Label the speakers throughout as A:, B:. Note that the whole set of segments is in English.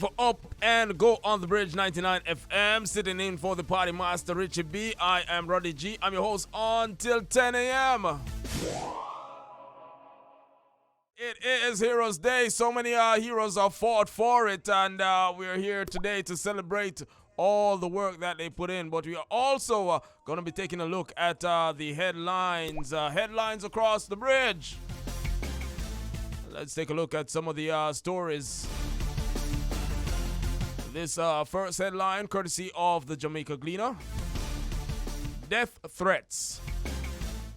A: for Up and Go on the Bridge 99 FM. Sitting in for the party master Richie B. I am Roddy G. I'm your host until 10 a.m. It is Heroes Day. So many heroes have fought for it, and we're here today to celebrate all the work that they put in. But we are also going to be taking a look at the headlines across the bridge. Let's take a look at some of the stories. This first headline, courtesy of the Jamaica Gleaner. Death threats.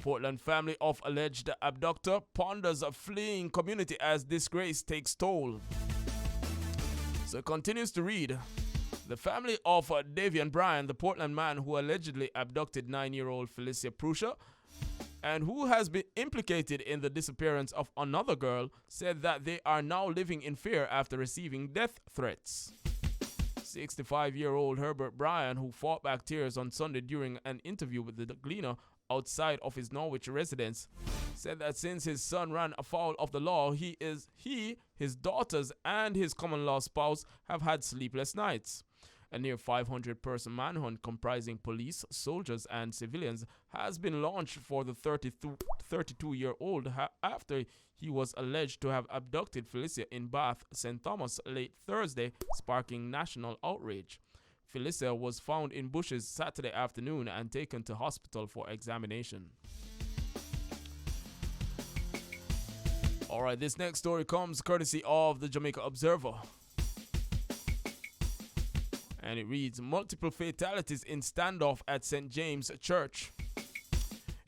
A: Portland family of alleged abductor ponders a fleeing community as disgrace takes toll. So it continues to read. The family of Davian Bryan, the Portland man who allegedly abducted 9-year-old Felicia Prussia, and who has been implicated in the disappearance of another girl, said that they are now living in fear after receiving death threats. 65-year-old Herbert Bryan, who fought back tears on Sunday during an interview with the Gleaner outside of his Norwich residence, said that since his son ran afoul of the law, he, his daughters, and his common-law spouse have had sleepless nights. A near 500-person manhunt comprising police, soldiers, and civilians has been launched for the 32-year-old after he was alleged to have abducted Felicia in Bath, St. Thomas late Thursday, sparking national outrage. Felicia was found in bushes Saturday afternoon and taken to hospital for examination. Alright, this next story comes courtesy of the Jamaica Observer. And it reads, multiple fatalities in standoff at St. James Church.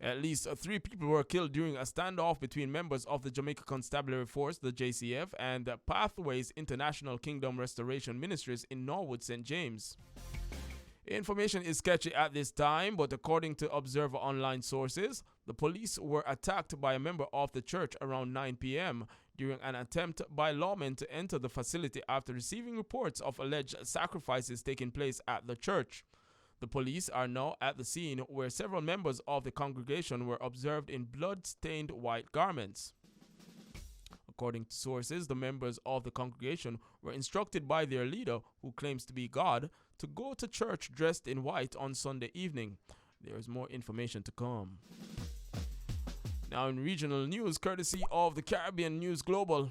A: At least 3 people were killed during a standoff between members of the Jamaica Constabulary Force, the JCF, and Pathways International Kingdom Restoration Ministries in Norwood, St. James. Information is sketchy at this time, but according to Observer Online sources, the police were attacked by a member of the church around 9 p.m. during an attempt by lawmen to enter the facility after receiving reports of alleged sacrifices taking place at the church. The police are now at the scene where several members of the congregation were observed in blood-stained white garments. According to sources, the members of the congregation were instructed by their leader, who claims to be God, to go to church dressed in white on Sunday evening. There is more information to come. Now in regional news, courtesy of the Caribbean News Global.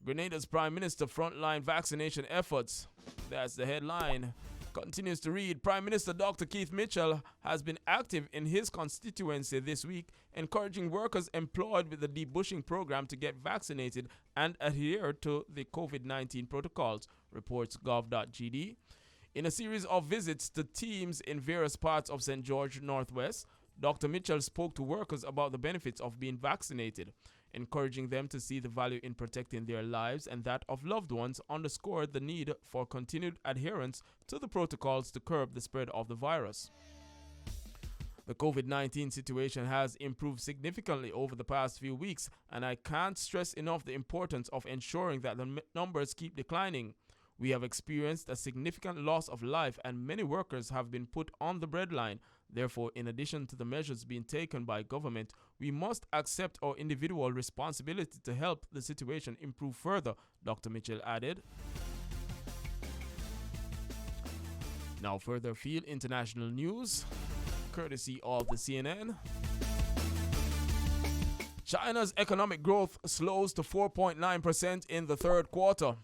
A: Grenada's Prime Minister frontline vaccination efforts. That's the headline. Continues to read, Prime Minister Dr. Keith Mitchell has been active in his constituency this week, encouraging workers employed with the debushing program to get vaccinated and adhere to the COVID-19 protocols, reports gov.gd. In a series of visits to teams in various parts of St. George Northwest, Dr. Mitchell spoke to workers about the benefits of being vaccinated, encouraging them to see the value in protecting their lives and that of loved ones, underscored the need for continued adherence to the protocols to curb the spread of the virus. The COVID-19 situation has improved significantly over the past few weeks, and I can't stress enough the importance of ensuring that the numbers keep declining. We have experienced a significant loss of life and many workers have been put on the breadline. Therefore, in addition to the measures being taken by government, we must accept our individual responsibility to help the situation improve further, Dr. Mitchell added. Now further afield, international news, courtesy of the CNN. China's economic growth slows to 4.9% in the third quarter.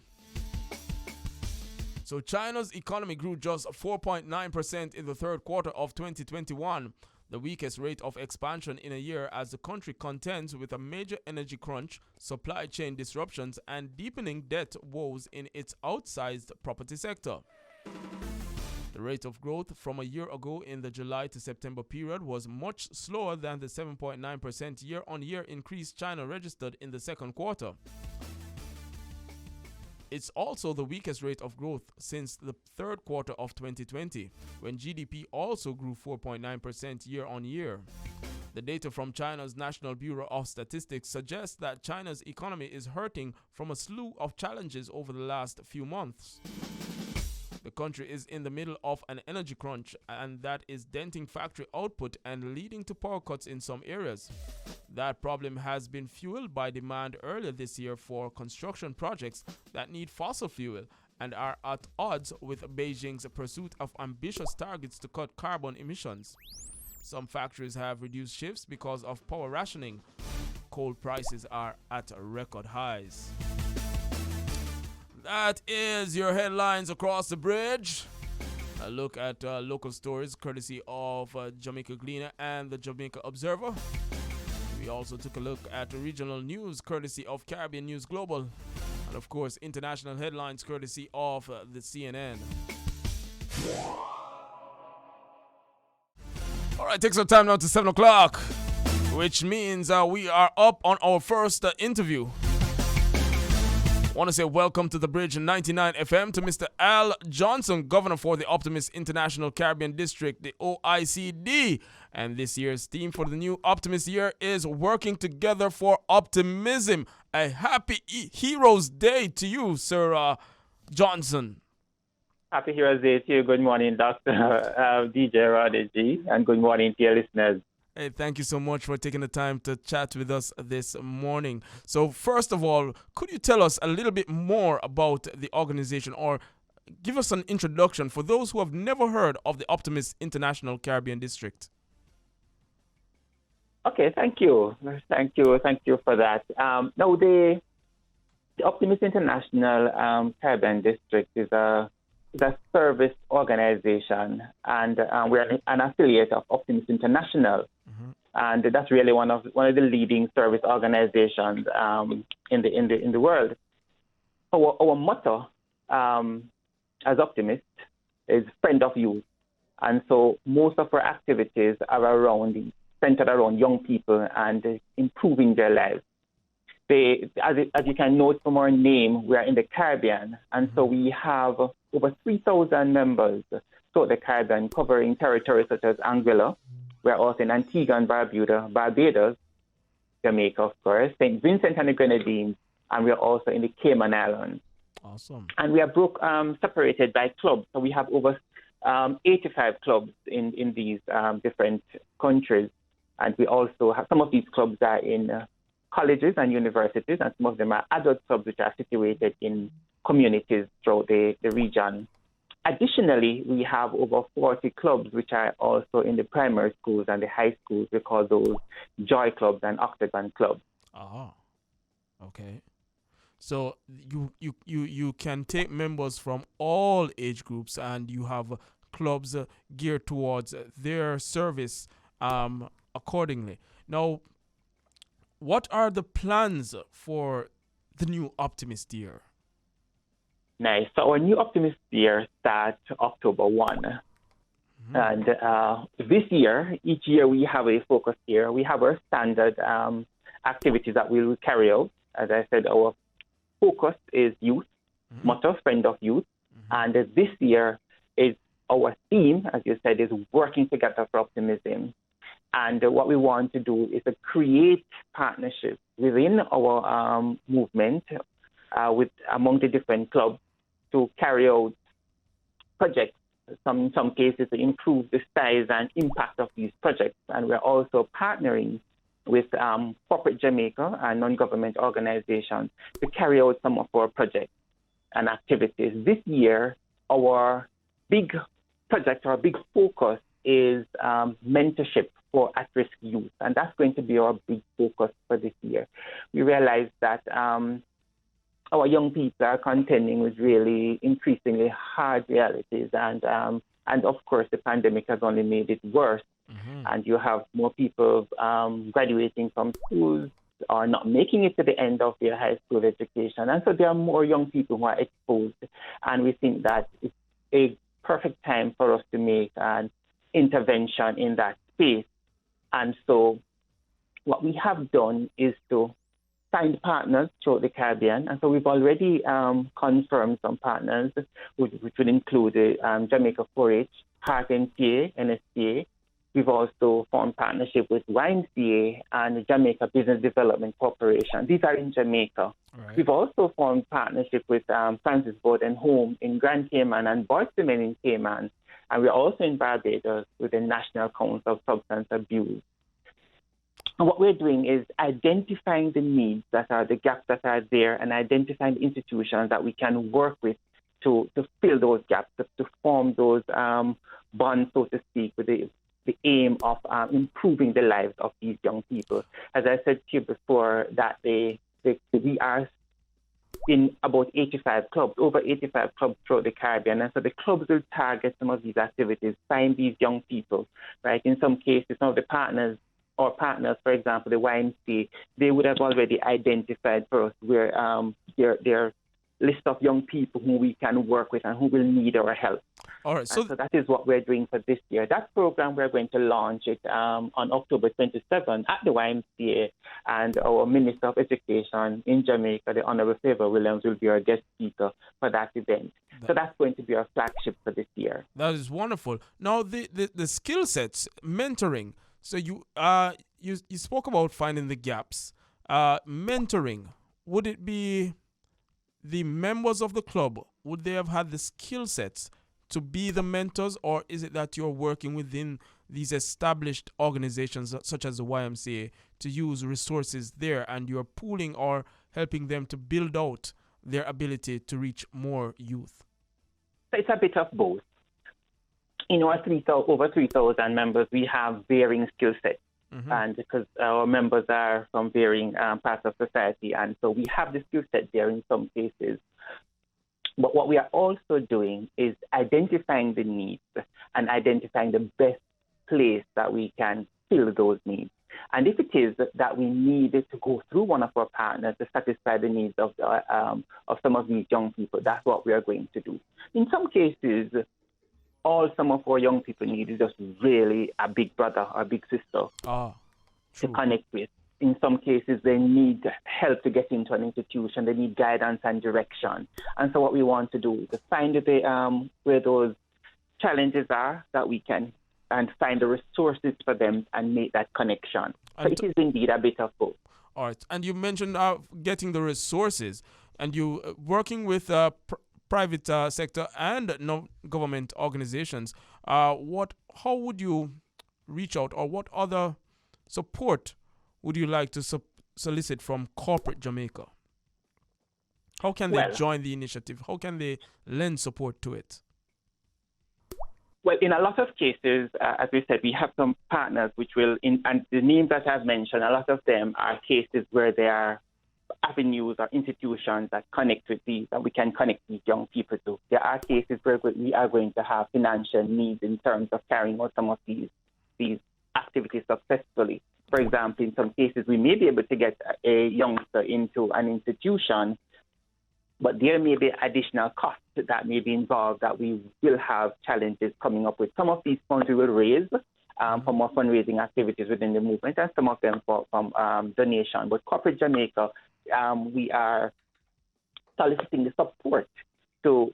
A: So China's economy grew just 4.9% in the third quarter of 2021, the weakest rate of expansion in a year as the country contends with a major energy crunch, supply chain disruptions, and deepening debt woes in its outsized property sector. The rate of growth from a year ago in the July to September period was much slower than the 7.9% year-on-year increase China registered in the second quarter. It's also the weakest rate of growth since the third quarter of 2020, when GDP also grew 4.9% year-on-year. The data from China's National Bureau of Statistics suggests that China's economy is hurting from a slew of challenges over the last few months. The country is in the middle of an energy crunch, and that is denting factory output and leading to power cuts in some areas. That problem has been fueled by demand earlier this year for construction projects that need fossil fuel and are at odds with Beijing's pursuit of ambitious targets to cut carbon emissions. Some factories have reduced shifts because of power rationing. Coal prices are at record highs. That is your headlines across the bridge. A look at local stories courtesy of Jamaica Gleaner and the Jamaica Observer. We also took a look at regional news courtesy of Caribbean News Global. And of course, international headlines courtesy of the CNN. All right, takes our time now to 7 o'clock, which means we are up on our first interview. I want to say welcome to the Bridge 99 FM to Mr. Al Johnson, Governor for the Optimist International Caribbean District, the OICD. And this year's theme for the new Optimist year is Working Together for Optimism. A happy Heroes Day to you, Sir Johnson.
B: Happy Heroes Day to you. Good morning, Dr. DJ Rodigy, and good morning to your listeners.
A: Hey, thank you so much for taking the time to chat with us this morning. So first of all, could you tell us a little bit more about the organization, or give us an introduction for those who have never heard of the Optimist International Caribbean District?
B: Okay, thank you. Thank you for that. Now, the Optimist International Caribbean District is a service organization, and we're an affiliate of Optimist International. And that's really one of the leading service organizations in the world. Our motto as Optimist is friend of youth, and so most of our activities are centered around young people and improving their lives. As you can note from our name, we are in the Caribbean, and so we have over 3,000 members throughout the Caribbean, covering territories such as Anguilla. We're also in Antigua and Barbados, Jamaica, of course, St. Vincent and the Grenadines, and we're also in the Cayman Islands.
A: Awesome.
B: And we are separated by clubs. So we have over 85 clubs in these different countries. And we also have some of these clubs are in colleges and universities, and some of them are adult clubs which are situated in communities throughout the region. Additionally, we have over 40 clubs which are also in the primary schools and the high schools. We call those Joy Clubs and Octagon Clubs.
A: Ah, okay. So you can take members from all age groups, and you have clubs geared towards their service accordingly. Now, what are the plans for the new Optimist year?
B: Nice. So our new Optimist year starts October 1. And this year, each year we have a focus year. We have our standard activities that we will carry out. As I said, our focus is youth, motto, friend of youth. And this year is our theme, as you said, is Working Together for Optimism. And what we want to do is to create partnerships within our movement among the different clubs to carry out projects, in some cases to improve the size and impact of these projects. And we're also partnering with corporate Jamaica and non-government organizations to carry out some of our projects and activities. This year, our big project, our big focus is mentorship for at-risk youth, and that's going to be our big focus for this year. We realize that our young people are contending with really increasingly hard realities, and of course the pandemic has only made it worse. And you have more people graduating from schools or not making it to the end of their high school education, and so there are more young people who are exposed, and we think that it's a perfect time for us to make an intervention in that space. And so what we have done is to find partners throughout the Caribbean. And so we've already confirmed some partners, which would include Jamaica 4-H, Heart NCA, NSCA. We've also formed partnership with YMCA and the Jamaica Business Development Corporation. These are in Jamaica. Right. We've also formed partnership with Francis Board and Home in Grand Cayman and Baltimore in Cayman. And we're also in Barbados with the National Council of Substance Abuse. And what we're doing is identifying the needs that are the gaps that are there and identifying the institutions that we can work with to fill those gaps, to form those bonds, so to speak, with the aim of improving the lives of these young people. As I said to you before, that we are in about 85 clubs, over 85 clubs throughout the Caribbean. And so the clubs will target some of these activities, find these young people, right? In some cases, some of the partners, for example, the YMCA, they would have already identified for us where their list of young people who we can work with and who will need our help.
A: All right. So
B: that is what we're doing for this year. That program, we're going to launch it on October 27 at the YMCA, and our Minister of Education in Jamaica, the Honorable Favor Williams, will be our guest speaker for that event. So that's going to be our flagship for this year.
A: That is wonderful. Now, the skill sets, mentoring. So you spoke about finding the gaps. Mentoring, would it be the members of the club? Would they have had the skill sets to be the mentors, or is it that you're working within these established organizations such as the YMCA to use resources there, and you're pooling or helping them to build out their ability to reach more youth?
B: It's a bit of both. In our over 3,000 members, we have varying skill sets. Mm-hmm. And because our members are from varying parts of society, and so we have the skill set there in some cases. But what we are also doing is identifying the needs and identifying the best place that we can fill those needs. And if it is that we need to go through one of our partners to satisfy the needs of some of these young people, that's what we are going to do. In some cases, all some of our young people need is just really a big brother or a big sister to connect with. In some cases, they need help to get into an institution. They need guidance and direction. And so what we want to do is to find where those challenges are that we can, and find the resources for them and make that connection. So it is indeed a bit of both.
A: All right. And you mentioned getting the resources, and you working with private sector and non-government organizations. How would you reach out, or what other support would you like to solicit from corporate Jamaica? How can they join the initiative? How can they lend support to it?
B: Well, in a lot of cases, as we said, we have some partners which will, and the names that I've mentioned, a lot of them are cases where there are avenues or institutions that connect with these, that we can connect these young people to. There are cases where we are going to have financial needs in terms of carrying out some of these activities successfully. For example, in some cases, we may be able to get a youngster into an institution, but there may be additional costs that may be involved that we will have challenges coming up with. Some of these funds we will raise from our fundraising activities within the movement, and some of them from donation. But corporate Jamaica, we are soliciting the support to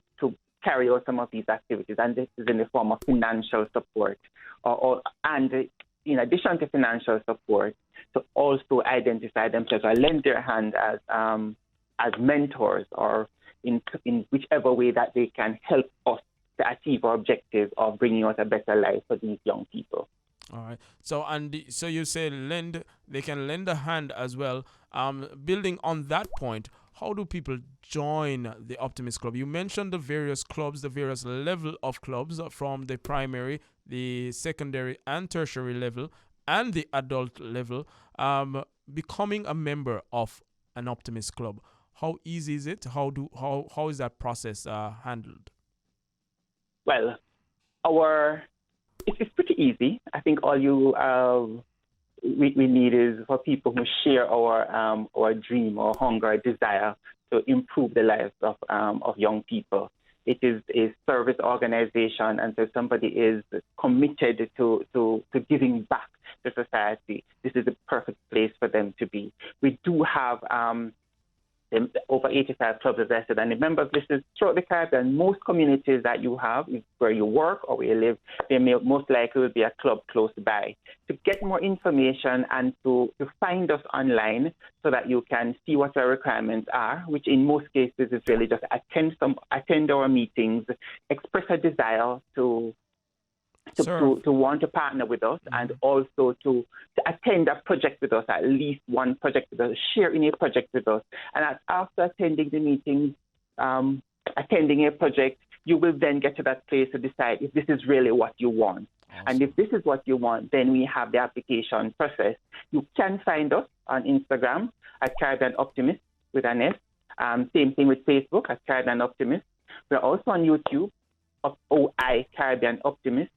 B: carry out some of these activities, and this is in the form of financial support, and in addition to financial support, to also identify themselves or lend their hand as mentors, or in whichever way that they can help us to achieve our objective of bringing out a better life for these young people.
A: All right. So you say they can lend a hand as well. Building on that point, how do people join the Optimist Club? You mentioned the various clubs, the various level of clubs, from the primary, the secondary and tertiary level, and the adult level. Becoming a member of an Optimist Club, how easy is it? How is that process handled?
B: Well, it's pretty easy. I think all we need is for people who share our dream, or hunger, or desire to improve the lives of young people. It is a service organization, and so somebody is committed to giving back to society. This is the perfect place for them to be. We do have over 85 clubs, as I said, and the members list is throughout the Caribbean. Most communities that you have, where you work or where you live, there may most likely will be a club close by. To get more information and to find us online so that you can see what our requirements are, which in most cases is really just attend our meetings, express a desire to want to partner with us, and also to attend a project with us, at least one project with us, share in a project with us. And after attending the meetings, attending a project, you will then get to that place to decide if this is really what you want. Awesome. And if this is what you want, then we have the application process. You can find us on Instagram at Caribbean Optimist with an S. Same thing with Facebook at Caribbean Optimist. We're also on YouTube of OI Caribbean Optimist.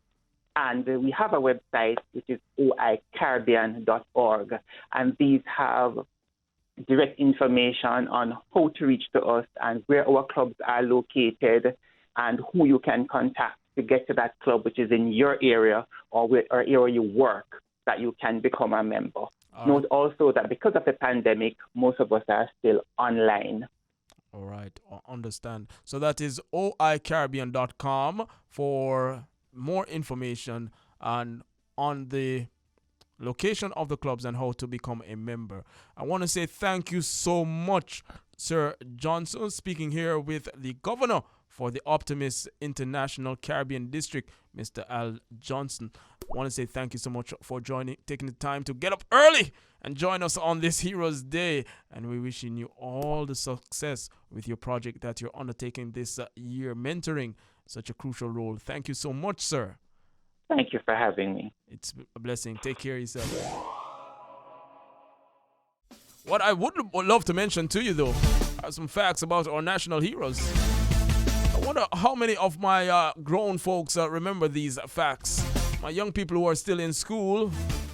B: And we have a website, which is oicaribbean.org. And these have direct information on how to reach to us and where our clubs are located and who you can contact to get to that club, which is in your area or area you work, that you can become a member. Note also that because of the pandemic, most of us are still online.
A: All right, understand. So that is oicaribbean.com for more information and on the location of the clubs and how to become a member. I want to say thank you so much, Sir Johnson, speaking here with the governor for the Optimist International Caribbean District, Mr. Al Johnson. I want to say thank you so much for taking the time to get up early and join us on this Heroes Day. And we're wishing you all the success with your project that you're undertaking this year, mentoring such a crucial role. Thank you so much, sir.
B: Thank you for having me.
A: It's a blessing. Take care of yourself. What I would love to mention to you, though, are some facts about our national heroes. I wonder how many of my grown folks remember these facts. My young people who are still in school,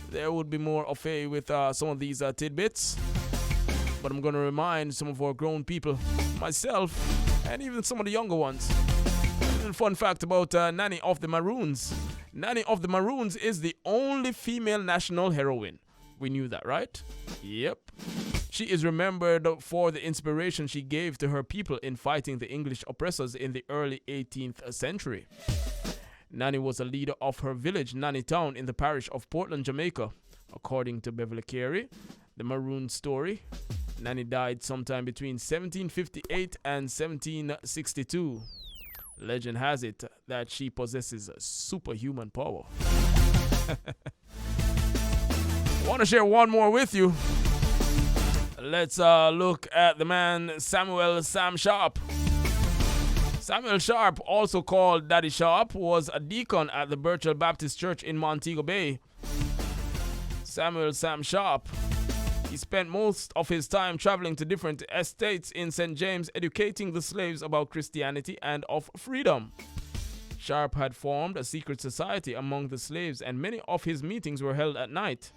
A: they would be more au fait with some of these tidbits. But I'm going to remind some of our grown people, myself, and even some of the younger ones. A fun fact about Nanny of the Maroons. Nanny of the Maroons is the only female national heroine. We knew that, right? Yep. She is remembered for the inspiration she gave to her people in fighting the English oppressors in the early 18th century. Nanny was a leader of her village, Nanny Town, in the parish of Portland, Jamaica. According to Beverly Carey, the Maroon story, Nanny died sometime between 1758 and 1762. Legend has it that she possesses superhuman power. I want to share one more with you. Let's look at the man Samuel Sam Sharp. Samuel Sharp, also called Daddy Sharp, was a deacon at the Birchall Baptist Church in Montego Bay. Samuel Sam Sharp, he spent most of his time traveling to different estates in St. James, educating the slaves about Christianity and of freedom. Sharp had formed a secret society among the slaves, and many of his meetings were held at night.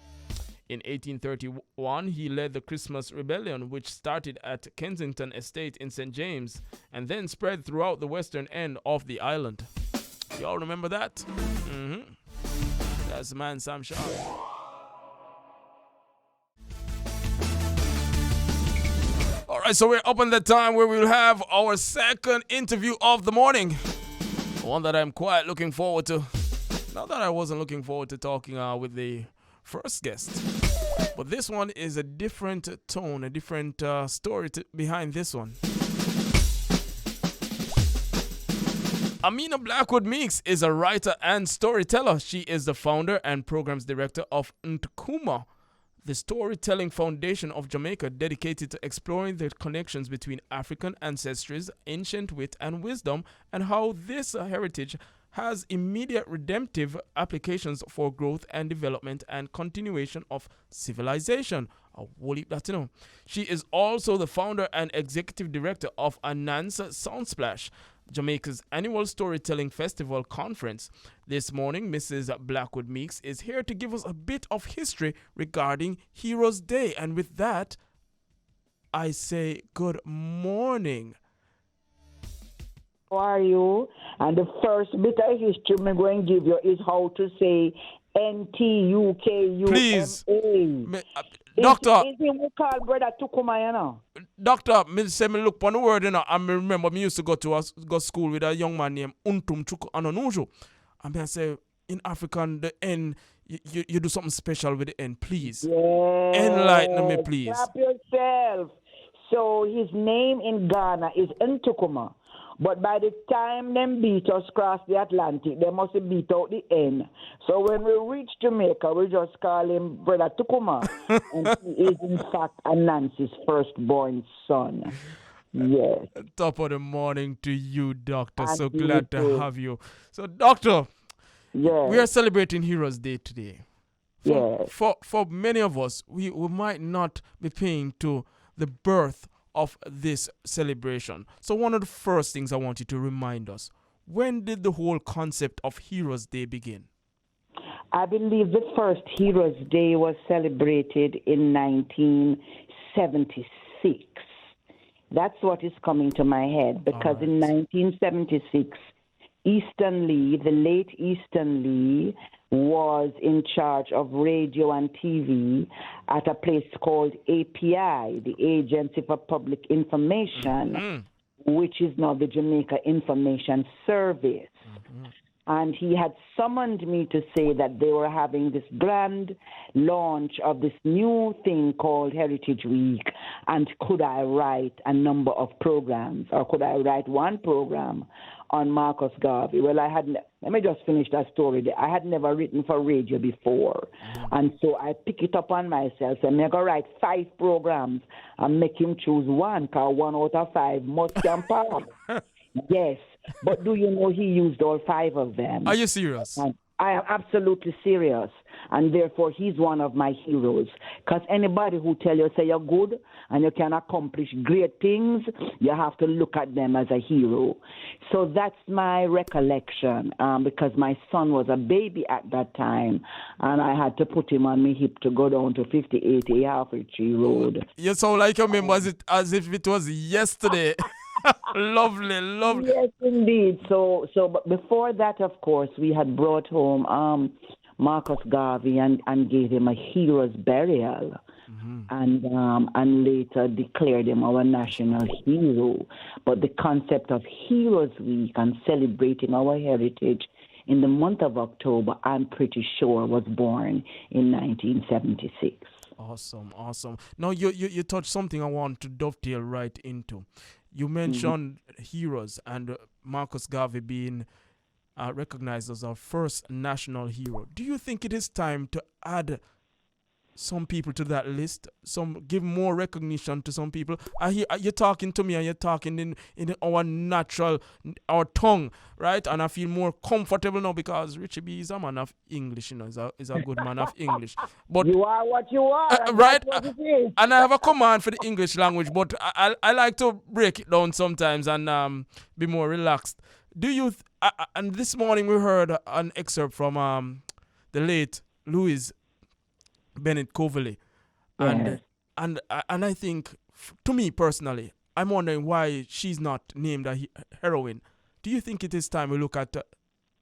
A: In 1831, he led the Christmas Rebellion, which started at Kensington Estate in St. James and then spread throughout the western end of the island. Y'all remember that? Mm-hmm. That's the man Sam Sharp. All right, so we're up on the time where we'll have our second interview of the morning. One that I'm quite looking forward to. Not that I wasn't looking forward to talking with the first guest. But this one is a different tone, a different story behind this one. Amina Blackwood Meeks is a writer and storyteller. She is the founder and programs director of Ntkuma, the storytelling foundation of Jamaica, dedicated to exploring the connections between African ancestries, ancient wit and wisdom, and how this heritage has immediate redemptive applications for growth and development and continuation of civilization. She is also the founder and executive director of Anansa Soundsplash, Jamaica's annual storytelling festival conference. This morning, Mrs. Blackwood Meeks is here to give us a bit of history regarding Heroes Day. And with that, I say good morning.
C: How are you? And the first bit of history I'm going to give you is how to say Ntukuma.
A: Please. Doctor.
C: Is him we call brother Tukuma, you know?
A: Doctor, me say me look on the word, you know, and me remember me used to go to school with a young man named Untum Anonujo. And I say, in African, the N, you do something special with the N, please.
C: Yeah.
A: Enlighten me, please.
C: Clap yourself. So his name in Ghana is Ntukuma. But by the time them beat us across the Atlantic, they must have beat out the N. So when we reach Jamaica, we just call him Brother Tukuma. And he is, in fact, Anansi's firstborn son. Yes.
A: Top of the morning to you, Doctor.
C: And
A: So
C: you
A: glad to
C: too.
A: have you. So, Doctor, we are
C: Yes.
A: celebrating Heroes Day today.
C: Yes.
A: For many of us, we might not be paying to the birth of this celebration. So one of the first things I want you to remind us, when did the whole concept of Heroes Day begin?
C: I believe the first Heroes Day was celebrated in 1976. That's what is coming to my head, because in 1976, Easton Lee, the late Easton Lee, was in charge of radio and TV at a place called API, the Agency for Public Information, which is now the Jamaica Information Service. And he had summoned me to say that they were having this grand launch of this new thing called Heritage Week, and could I write a number of programs, or could I write one program on Marcus Garvey? Well, let me just finish that story. I had never written for radio before, and so I pick it up on myself, and I'm going to write 5 programs and make him choose one, because 1 out of 5 must come pass. Yes, but do you know he used all 5 of them?
A: Are you serious?
C: And I am absolutely serious, and therefore he's one of my heroes. Because anybody who tell you, say you're good and you can accomplish great things, you have to look at them as a hero. So that's my recollection, because my son was a baby at that time, and I had to put him on my hip to go down to 5080 Halfway Tree Road.
A: You sound like you remember it as if it was yesterday. Lovely.
C: Yes, indeed. So, but before that, of course, we had brought home Marcus Garvey and gave him a hero's burial, and later declared him our national hero. But the concept of Heroes Week and celebrating our heritage in the month of October, I'm pretty sure, was born in 1976.
A: Awesome. Now, you touched something I want to dovetail right into. You mentioned heroes and Marcus Garvey being recognized as our first national hero. Do you think it is time to add some people to that list? Give more recognition to some people? I hear you're talking to me, and you're talking in our natural, our tongue, right? And I feel more comfortable now, because Richie B is a man of English, is a good man of English. But
C: you are what you are,
A: right?
C: That's what it is.
A: And I have a command for the English language, but I like to break it down sometimes and be more relaxed. Do you? And this morning we heard an excerpt from the late Louise Bennett Coverley, and I think, to me personally, I'm wondering why she's not named a heroine. Do you think it is time we look at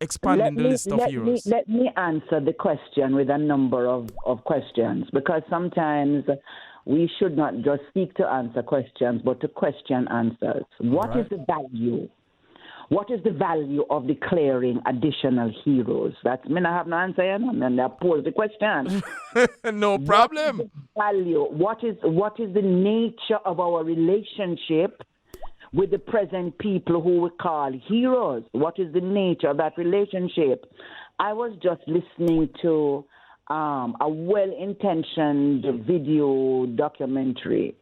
A: expanding the list of heroes?
C: Let me answer the question with a number of questions, because sometimes we should not just seek to answer questions, but to question answers. What is the value? What is the value of declaring additional heroes? That's me. I have no answer, and I pose the question.
A: No problem.
C: Value. What is the nature of our relationship with the present people who we call heroes? What is the nature of that relationship? I was just listening to a well-intentioned video documentary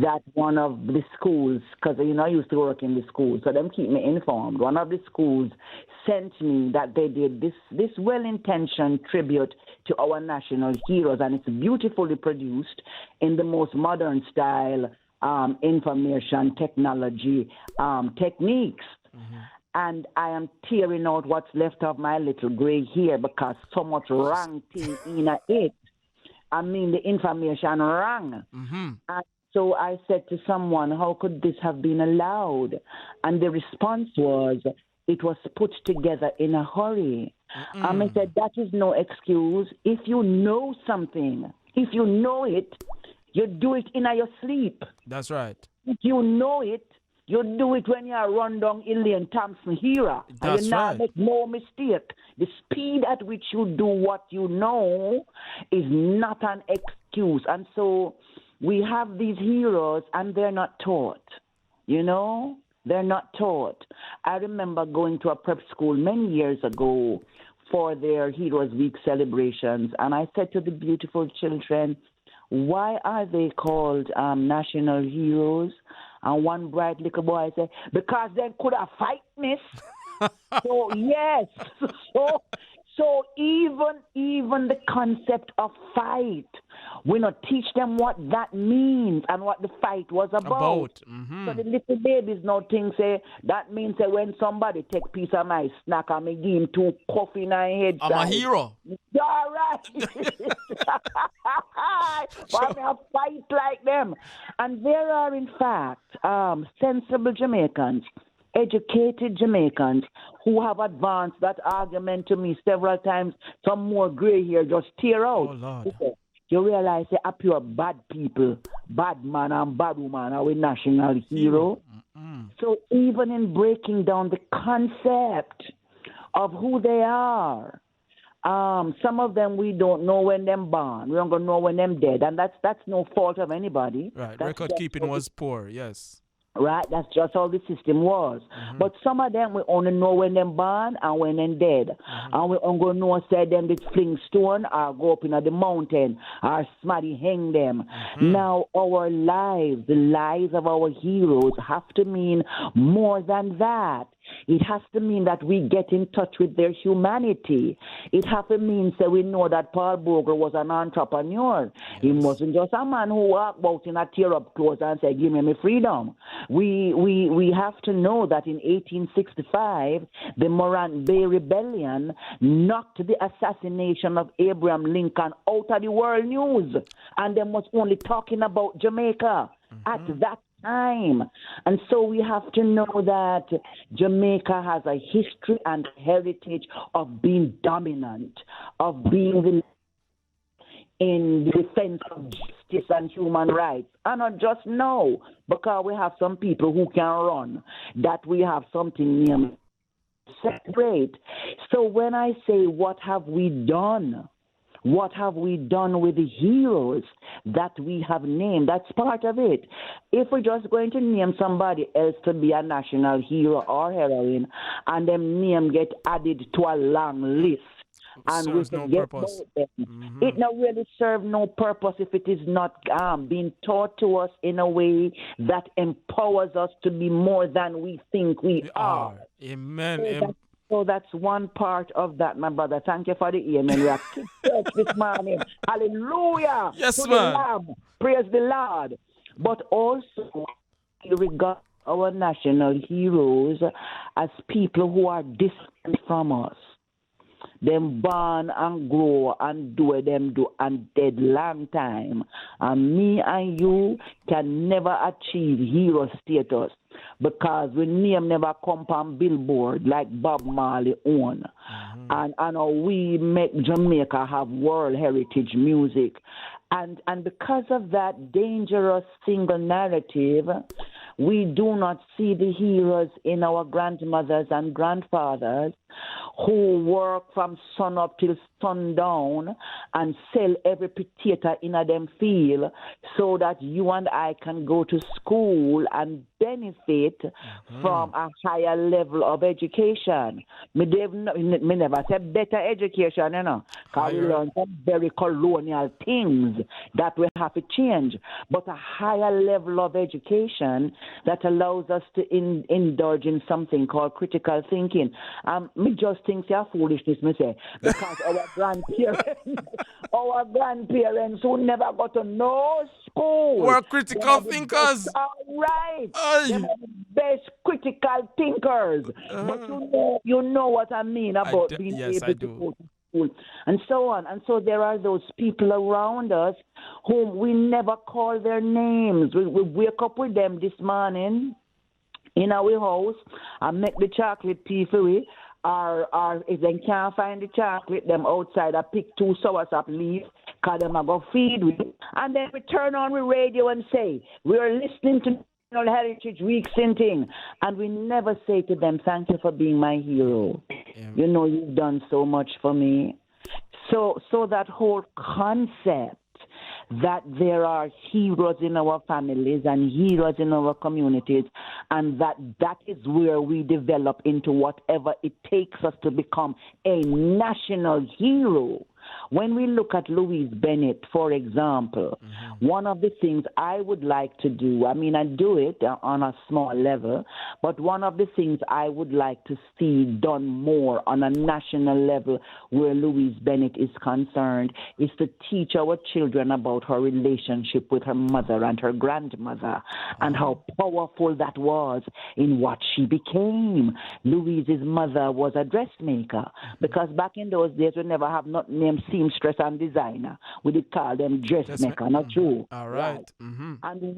C: that one of the schools, because I used to work in the schools, so them keep me informed. One of the schools sent me that they did this well-intentioned tribute to our national heroes, and it's beautifully produced in the most modern style information technology techniques. And I am tearing out what's left of my little gray hair, because so much wrong thing in it. I mean, the information wrong. And so I said to someone, how could this have been allowed? And the response was, it was put together in a hurry. I said, that is no excuse. If you know something, if you know it, you do it in your sleep.
A: That's right.
C: If you know it, you do it when you run down Ilian Thompson era.
A: That's
C: and you
A: right.
C: make no mistake. The speed at which you do what you know is not an excuse. And so we have these heroes, and they're not taught. They're not taught. I remember going to a prep school many years ago for their Heroes Week celebrations, and I said to the beautiful children, why are they called national heroes? And one bright little boy said, because they could have fight, miss. So, yes. So even the concept of fight, we not teach them what that means and what the fight was about. So the little babies now think say that means that when somebody take piece of my snack and me give him 2 coffee in my head.
A: I'm a hero.
C: All right. But I fight like them. And there are in fact sensible Jamaicans, educated Jamaicans who have advanced that argument to me several times. Some more gray hair just tear out.
A: Oh, Lord.
C: You realize they are pure bad people, bad man and bad woman are a national hero. So even in breaking down the concept of who they are, some of them we don't know when them born. We don't gonna know when them dead, and that's no fault of anybody.
A: Right,
C: That's
A: record keeping was poor, yes.
C: Right, that's just how the system was. But some of them we only know when them born and when them dead. And we only know say them did fling stone or go up in the mountain or somebody hang them. Now our lives, the lives of our heroes have to mean more than that. It has to mean that we get in touch with their humanity. It has to mean that we know that Paul Bogle was an entrepreneur. Yes. He wasn't just a man who walked out in a tear-up clothes and said, give me my freedom. We have to know that in 1865, the Morant Bay Rebellion knocked the assassination of Abraham Lincoln out of the world news. And they was only talking about Jamaica at that time. And so we have to know that Jamaica has a history and heritage of being dominant, of being in the defense of justice and human rights. And not just now, because we have some people who can run, that we have something near separate. So when I say, what have we done? What have we done with the heroes that we have named? That's part of it. If we're just going to name somebody else to be a national hero or heroine, and them name get added to a long list, and we forget about them, it not really serve no purpose if it is not being taught to us in a way that empowers us to be more than we think we are.
A: Amen.
C: So that's one part of that, my brother. Thank you for the amen. We are kicked church this morning. Hallelujah.
A: Yes,
C: to
A: man.
C: The Lamb. Praise the Lord. But also, we regard our national heroes as people who are distant from us. Them born and grow and do what them do and dead long time. And me and you can never achieve hero status because we name never come on billboard like Bob Marley own. And we make Jamaica have world heritage music. And because of that dangerous single narrative, we do not see the heroes in our grandmothers and grandfathers who work from sun up till sundown and sell every potato in a them field so that you and I can go to school and benefit from a higher level of education. Me never said better education, you know, because we learn some very colonial things that we have to change. But a higher level of education that allows us to indulge in something called critical thinking. Me just think it's foolishness, me say, because our grandparents who never got to no school
A: were critical thinkers.
C: All right. They are the best critical thinkers. But you know what I mean about being able to go to school and so on. And so there are those people around us whom we never call their names. We wake up with them this morning in our house and make the chocolate tea for we. Or if they can't find the chocolate, them outside I pick 2 soursop leaves, cause them I go feed with. And then we turn on the radio and say, we are listening to National Heritage Week thing. And we never say to them, thank you for being my hero. Yeah. You know, you've done so much for me. So that whole concept that there are heroes in our families and heroes in our communities, and that is where we develop into whatever it takes us to become a national hero. When we look at Louise Bennett, for example, one of the things I would like to do, I mean, I do it on a small level, but one of the things I would like to see done more on a national level where Louise Bennett is concerned is to teach our children about her relationship with her mother and her grandmother and how powerful that was in what she became. Louise's mother was a dressmaker because back in those days we never have not named seamstress and designer. We did call them dressmaker, not true.
A: All right.
C: And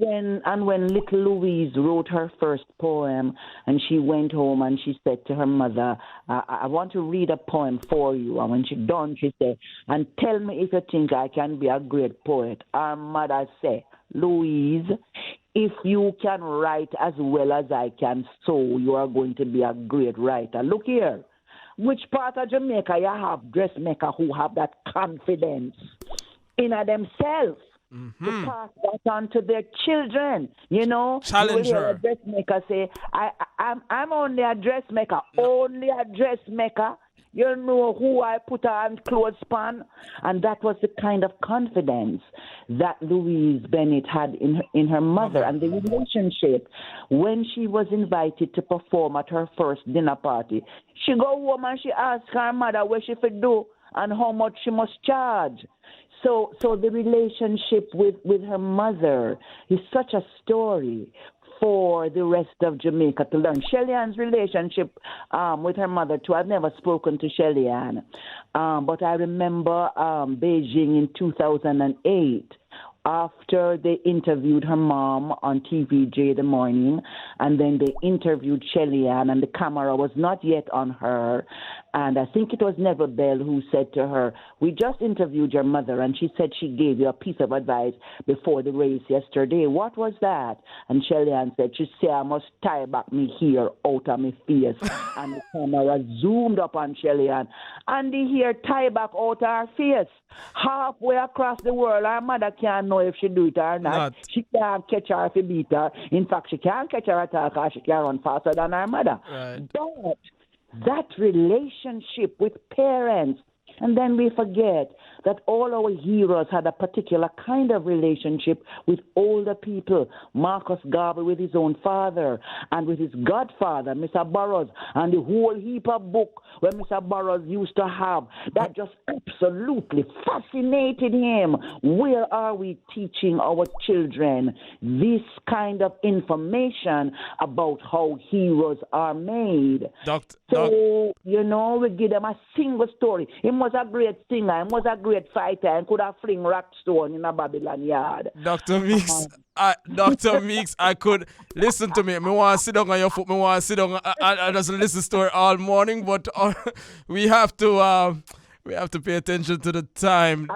C: when little Louise wrote her first poem and she went home and she said to her mother, I want to read a poem for you. And when she done, she said, and tell me if you think I can be a great poet. Her mother said, Louise, if you can write as well as I can sew, you are going to be a great writer. Look here. Which part of Jamaica you have dressmakers who have that confidence in themselves to pass that on to their children? You know,
A: challenge
C: you will hear
A: her.
C: a dressmaker say, I'm only a dressmaker, only a dressmaker. You know who I put on clothes on, and that was the kind of confidence that Louise Bennett had in her mother and the relationship. When she was invited to perform at her first dinner party, she go home and she asked her mother what she could do and how much she must charge. So the relationship with her mother is such a story for the rest of Jamaica to learn. Shelly-Ann's relationship with her mother, too. I've never spoken to Shelly-Ann, but I remember Beijing in 2008 after they interviewed her mom on TVJ the morning, and then they interviewed Shelly-Ann, and the camera was not yet on her. And I think it was Neville Bell who said to her, we just interviewed your mother, and she said she gave you a piece of advice before the race yesterday. What was that? And Shelly-Ann said, she said, I must tie back me hair out of my face. And the camera zoomed up on Shelly-Ann, and the hair tie back out of her face. Halfway across the world, her mother can't know if she do it or not. She can't catch her if she beat her. In fact, she can't catch her at all because she can run faster than her mother.
A: Right.
C: But that relationship with parents, and then we forget that all our heroes had a particular kind of relationship with older people. Marcus Garvey with his own father and with his godfather, Mr. Burroughs, and the whole heap of book where Mr. Burroughs used to have that just absolutely fascinated him. Where are we teaching our children this kind of information about how heroes are made? You know, we give them a single story. He was a great singer. He was a great fighter and could have fling rock stone in a Babylon yard.
A: Dr. Meeks, Dr. Meeks, I could listen to me. I want to sit down on your foot. I want to sit down and just listen to it all morning. But we have to pay attention to the time.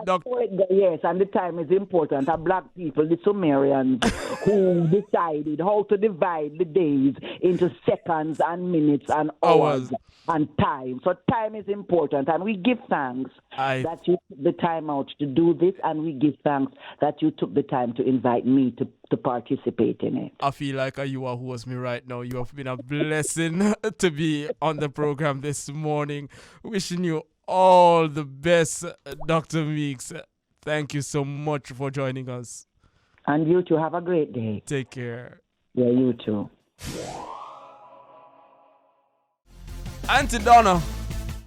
C: Yes, and the time is important. The black people, the Sumerians, who decided how to divide the days into seconds and minutes and hours and time. So time is important, and we give thanks that you took the time out to do this, and we give thanks that you took the time to invite me to participate in it.
A: I feel like you are host me right now. You have been a blessing to be on the program this morning. Wishing you all the best, Dr. Meeks. Thank you so much for joining us.
C: And you too. Have a great day.
A: Take care.
C: Yeah, you too.
A: Aunty Donna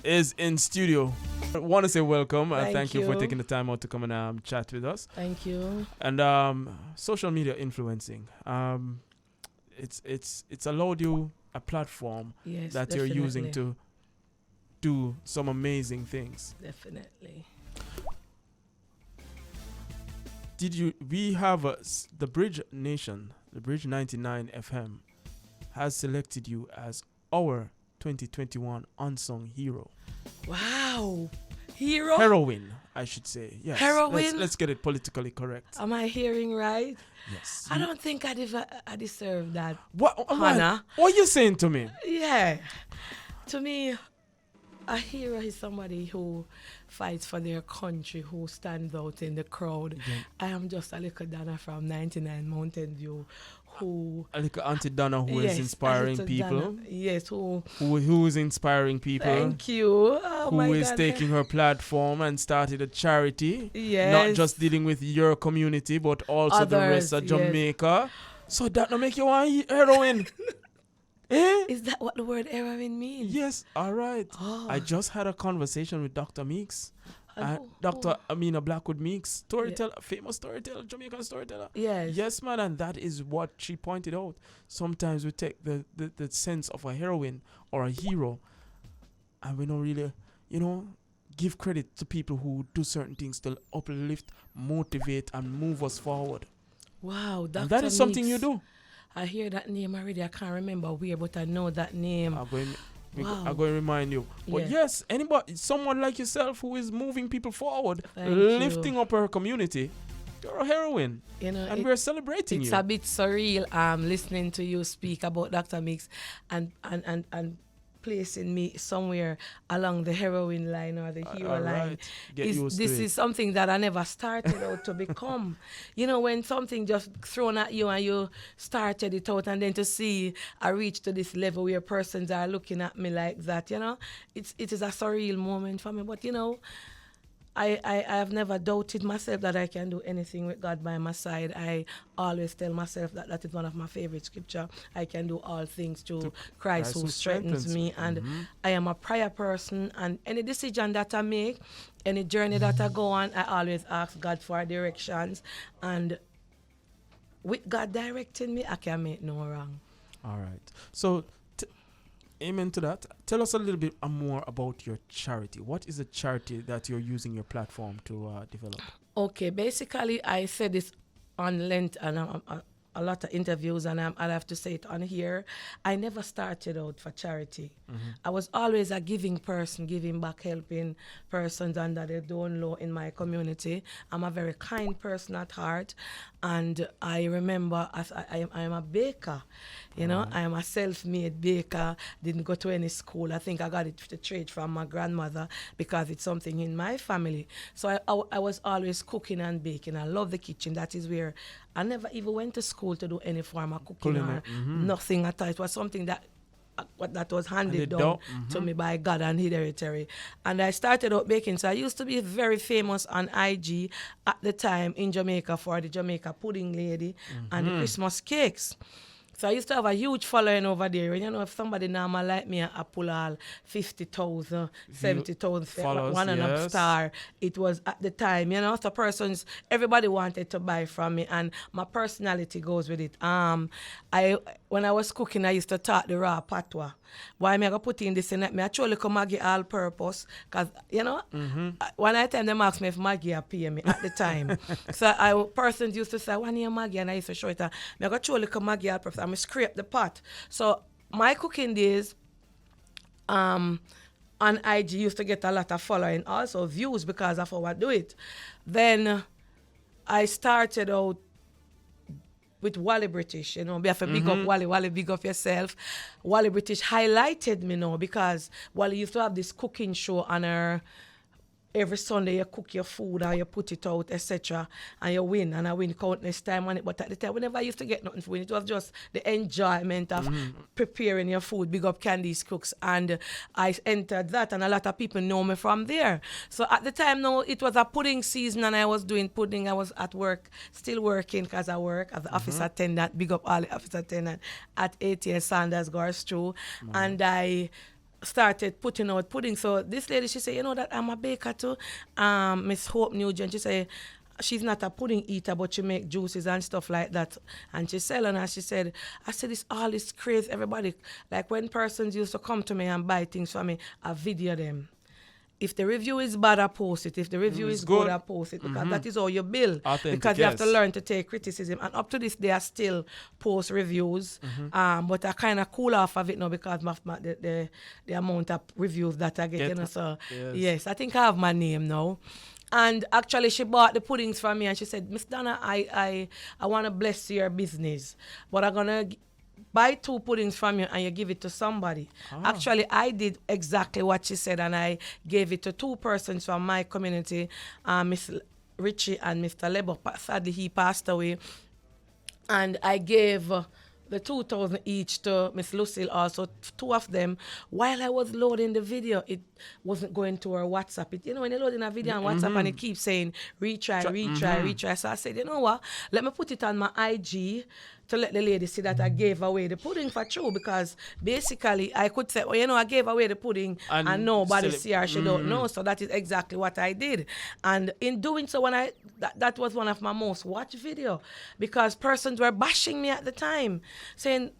A: is in studio. I want to say welcome and thank you for taking the time out to come and chat with us.
D: Thank you.
A: And social media influencing. It's allowed you a platform that you're using to do some amazing things.
D: Definitely.
A: We have the Bridge Nation, the Bridge 99 FM has selected you as our 2021 Unsung Hero.
D: Wow. Hero?
A: Heroine, I should say. Yes.
D: Heroine?
A: Let's get it politically correct.
D: Am I hearing right?
A: Yes.
D: I don't think I deserve that.
A: What are you saying to me?
D: Yeah. To me, a hero is somebody who fights for their country, who stands out in the crowd. I am just a little Donna from 99 Mountain View who
A: like Aunty Donna, who is inspiring
D: Aunty
A: people.
D: Donna. Yes,
A: who is inspiring people.
D: Thank you. Oh
A: who
D: my
A: is
D: God.
A: taking her platform and started a charity.
D: Yes.
A: Not just dealing with your community, but also the rest of
D: Others,
A: Jamaica. So that don't make you want heroin. Eh?
D: Is that what the word heroin means?
A: Yes, all right.
D: Oh.
A: I just had a conversation with Dr. Meeks. Dr. Amina Blackwood Meeks, storyteller, famous storyteller, Jamaican storyteller.
D: Yes.
A: Yes, man, and that is what she pointed out. Sometimes we take the sense of a heroine or a hero and we don't really, give credit to people who do certain things to uplift, motivate, and move us forward.
D: Wow, Dr.
A: And that is
D: Meeks.
A: something you do.
D: I hear that name already. I can't remember where, but I know that name.
A: I'm going
D: Wow.
A: to remind you. But yes, someone like yourself who is moving people forward, lifting up her community, you're a heroine. And we're celebrating
D: it's
A: you.
D: It's a bit surreal listening to you speak about Dr. Meeks and placing me somewhere along the heroine line or the hero line. This is something that I never started out to become. When something just thrown at you and you started it out, and then to see I reach to this level where persons are looking at me like that, it is a surreal moment for me. But I have never doubted myself that I can do anything with God by my side. I always tell myself that is one of my favorite scripture. I can do all things through Christ who strengthens me. And I am a prayer person, and any decision that I make, any journey that I go on, I always ask God for directions. And with God directing me, I can make no wrong.
A: All right. So amen to that. Tell us a little bit more about your charity. What is a charity that you're using your platform to develop? Okay,
D: basically, I said this on length and a lot of interviews, and I'll have to say it on here. I never started out for charity. Mm-hmm. I was always a giving person, giving back, helping persons under the down low in my community. I'm a very kind person at heart, and I remember I am a baker. I am a self-made baker, didn't go to any school. I think I got it to trade from my grandmother because it's something in my family. So I was always cooking and baking. I love the kitchen. That is where I never even went to school to do any form of cooking or nothing at all. It was something that was handed down to me by God and hereditary. And I started out baking. So I used to be very famous on IG at the time in Jamaica for the Jamaica pudding lady and the Christmas cakes. So I used to have a huge following over there. If somebody normal like me, I pull all 50,000, 70,000, one and a star. It was at the time, so persons, everybody wanted to buy from me, and my personality goes with it. When I was cooking, I used to talk the raw patois. Why am I going to put in this in it? I truly come Maggie all purpose. Because, when I tell them, ask me if Maggie pay me at the time. So persons used to say, when you Maggie? And I used to show it. I'm going to truly come Maggie all purpose. I'm going to scrape the pot. So my cooking days on IG used to get a lot of following, also views because of how I do it. Then I started out with Wally British, we have to big up Wally, big up yourself. Wally British highlighted me now because Wally used to have this cooking show on her. Every Sunday you cook your food or you put it out, etc. And you win, and I win countless time on it. But at the time, we never used to get nothing for win. It was just the enjoyment of preparing your food. Big up Candice Cooks. And I entered that, and a lot of people know me from there. So at the time, now it was a pudding season, and I was doing pudding. I was at work, still working because I work as an office attendant. Big up all the office attendant at ATL Sanders Gorse True. And I started putting out pudding. So this lady, she said, that I'm a baker too. Miss Hope Nugent, she said, she's not a pudding eater, but she make juices and stuff like that. And she's selling, and she said, I said, it's all this crazy. Everybody, like when persons used to come to me and buy things from me, I video them. If the review is bad, I post it. If the review is good, I post it. Because that is how you build. Because you have to learn to take criticism. And up to this day, I still post reviews. But I kind of cool off of it now because of the amount of reviews that I get. So, yes, I think I have my name now. And actually, she bought the puddings from me. And she said, Miss Donna, I want to bless your business. But I'm going to buy 2 puddings from you and you give it to somebody. Actually, I did exactly what she said, and I gave it to 2 persons from my community, Miss Richie and Mr. Lebo. Sadly, he passed away. And I gave the 2,000 each to Miss Lucille also, two of them. While I was loading the video, it wasn't going to her WhatsApp. When you're loading a video on WhatsApp and it keeps saying, retry. So I said, you know what? Let me put it on my IG to let the lady see that I gave away the pudding for true, because basically I could say, I gave away the pudding and nobody see her, she don't know. So that is exactly what I did. And in doing so, that was one of my most watched video, because persons were bashing me at the time, saying,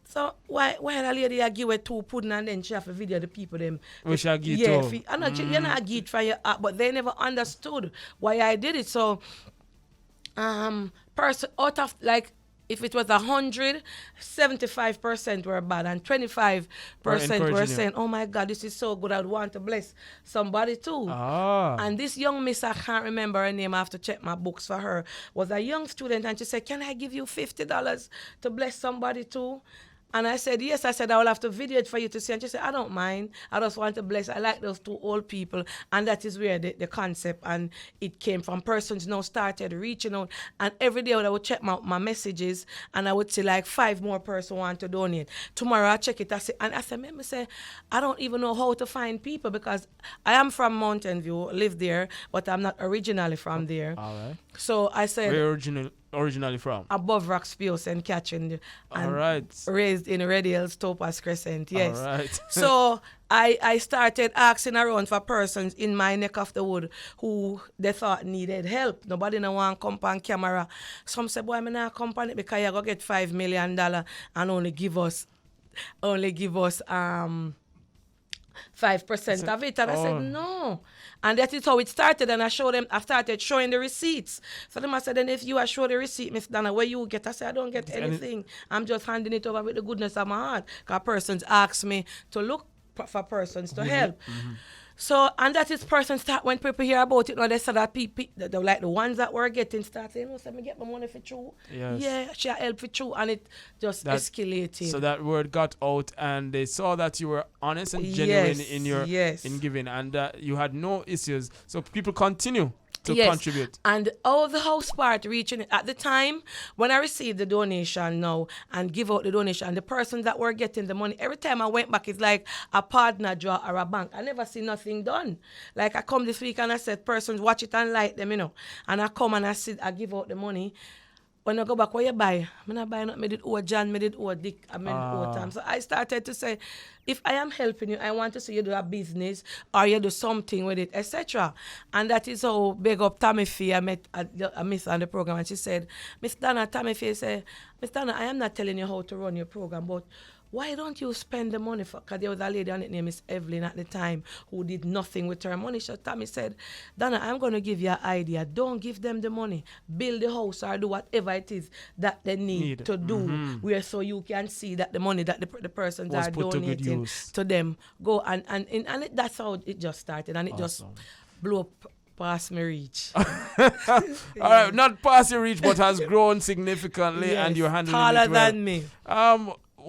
D: so why a lady I give her 2 pudding and then she have a video the people them.
A: Which I give
D: to. I know you're not a give for your app, but they never understood why I did it. So person out of if it was 100, 75% were bad and 25% were saying, oh my God, this is so good, I'd want to bless somebody too. And this young miss, I can't remember her name, I have to check my books for her, was a young student, and she said, can I give you $50 to bless somebody too? And I said, yes. I said, I will have to video it for you to see. And she said, I don't mind. I just want to bless. I like those 2 old people. And that is where the concept and it came from. Persons now started reaching out. And every day I would check my messages and I would see 5 more persons want to donate. Tomorrow I check it. I said, I don't even know how to find people, because I am from Mountain View, live there, but I'm not originally from there.
A: All right.
D: So I said,
A: where originally from?
D: Above Rockspios and Catching.
A: All right.
D: Raised in Red Hills, Topaz Crescent, yes.
A: All right.
D: So I started asking around for persons in my neck of the wood who they thought needed help. Nobody no want to come on camera. Some say, boy, I'm not come on it because you're going to get $5 million and only give us 5% of it. And I said, no. And that is how it started. And I started showing the receipts. So them I said, then if you are show the receipt, Miss Donna, where you get? I said, I don't get anything. I'm just handing it over with the goodness of my heart. Because persons ask me to look for persons to help. So, and that is persons start, when people hear about it, they say that people, like the ones that were getting, start saying, let me get my money for you. Yes. Yeah, she help for you. And it just escalated. So
A: that word got out and they saw that you were honest and genuine in your in giving, and you had no issues. So people continue to contribute.
D: And all the house part reaching it. At the time, when I received the donation now and give out the donation, the persons that were getting the money, every time I went back, it's like a partner draw or a bank. I never see nothing done. Like I come this week and I said, persons watch it and like them, And I come and I give out the money. When I go back, what you buy? I'm not buying, I did owe John, I did owe Dick, I did owe Tom. So I started to say, if I am helping you, I want to see you do a business or you do something with it, etc. And that is how big up Tammy Fee. I met a miss on the program and she said, Miss Donna, Tammy Fee said, Miss Donna, I am not telling you how to run your program, but why don't you spend the money for, because there was a lady on it name is Evelyn at the time who did nothing with her money. So Tammy said, Donna, I'm going to give you an idea. Don't give them the money. Build the house or do whatever it is that they need to do, where so you can see that the money that the persons are donating to them go. And that's how it just started. And it just blew up past my reach.
A: All right, not past your reach, but has grown significantly, and you're handling
D: taller
A: it well.
D: than me.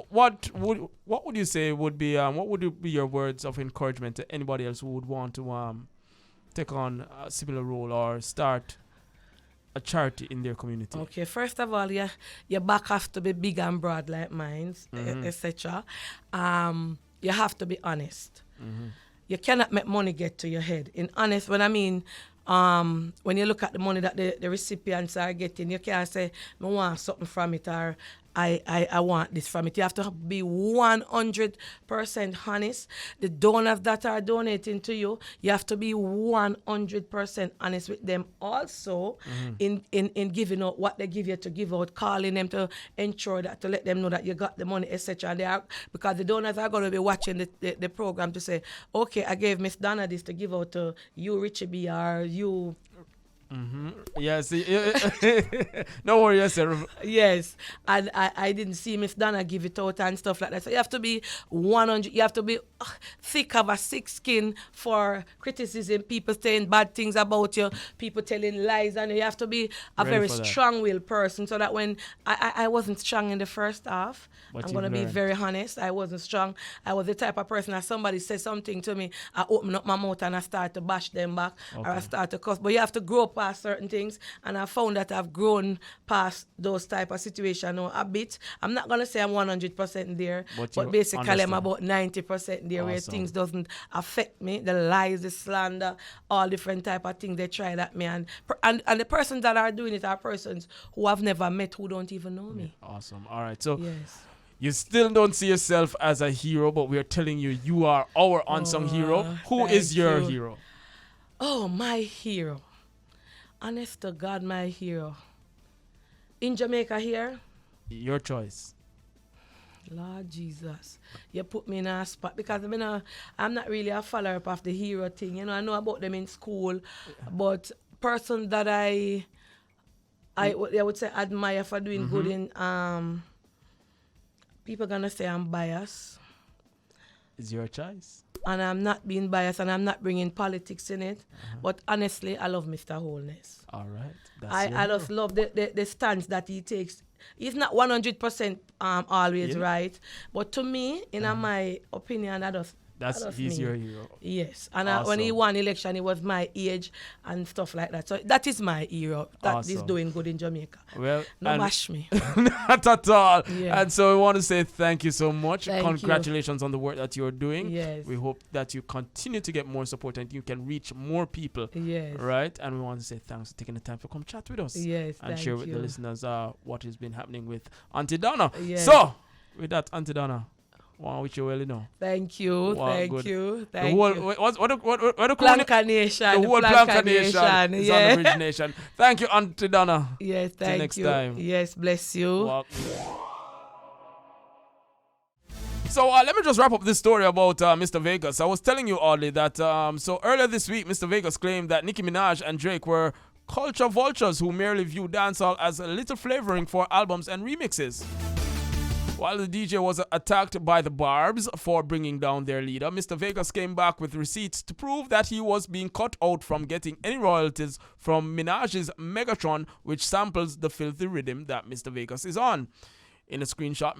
A: What would you say would be what would be your words of encouragement to anybody else who would want to take on a similar role or start a charity in their community?
D: Okay, first of all, your back has to be big and broad like mine, etc. You have to be honest. You cannot make money get to your head. In honest, when I mean, when you look at the money that the recipients are getting, you can't say, I want something from it or I want this from it. You have to be 100% honest. The donors that are donating to you, you have to be 100% honest with them also in giving out what they give you to give out, calling them to ensure that, to let them know that you got the money, etc. And they are, because the donors are going to be watching the program to say, okay, I gave Miss Donna this to give out to you, Richie B, or you.
A: Yes. No worries, sir.
D: Yes. And I didn't see Miss Donna give it out and stuff like that. So you have to be 100. You have to be thick of a thick skin for criticism, people saying bad things about you, people telling lies, and you have to be a very strong-willed person, so that when I wasn't strong in the first half, I'm going to be very honest, I wasn't strong. I was the type of person that somebody said something to me, I open up my mouth and I start to bash them back, or I start to cuss. But you have to grow up past certain things, and I found that I've grown past those type of situations a bit. I'm not gonna say I'm 100% there, but basically I'm about 90% there, where things doesn't affect me. The lies, the slander, all different type of things they tried at me, and the persons that are doing it are persons who I've never met, who don't even know me.
A: Awesome. All right. So
D: yes.
A: You still don't see yourself as a hero, but we're telling you, you are our unsung hero. Who is your hero?
D: Oh, my hero. Honest to God, my hero. In Jamaica here?
A: Your choice.
D: Lord Jesus. You put me in a spot because I'm not really a follower of the hero thing. I know about them in school, but person that I would say admire for doing good in people gonna say I'm biased.
A: It's your choice.
D: And I'm not being biased, and I'm not bringing politics in it. But honestly, I love Mr. Wholeness.
A: All right.
D: I just love the stance that he takes. He's not 100% always right. But to me, in my opinion,
A: he's your hero.
D: Yes. And when he won election, he was my age and stuff like that. So that is my hero. That is doing good in Jamaica.
A: Well,
D: no bash me.
A: Not at all.
D: Yeah.
A: And so we want to say thank you so much.
D: Thank
A: Congratulations on the work that you're doing.
D: Yes.
A: We hope that you continue to get more support and you can reach more people.
D: Yes.
A: Right? And we want to say thanks for taking the time to come chat with us.
D: Yes.
A: And share with the listeners what has been happening with Aunty Donna.
D: Yes.
A: So, with that, Aunty Donna, wow, which you well know.
D: Thank you.
A: Wow,
D: thank
A: good.
D: you.
A: The whole, what
D: Planka Nation.
A: The whole Planka Nation is
D: yeah.
A: on the Bridge Nation. Thank you, Aunty Donna.
D: Yes, thank you.
A: Till next time.
D: Yes, bless you.
A: Wow. So let me just wrap up this story about Mr. Vegas. I was telling you, Audley, that so earlier this week, Mr. Vegas claimed that Nicki Minaj and Drake were culture vultures who merely view dancehall as a little flavoring for albums and remixes. While the DJ was attacked by the Barbs for bringing down their leader, Mr. Vegas came back with receipts to prove that he was being cut out from getting any royalties from Minaj's Megatron, which samples the filthy rhythm that Mr. Vegas is on. In a screenshot,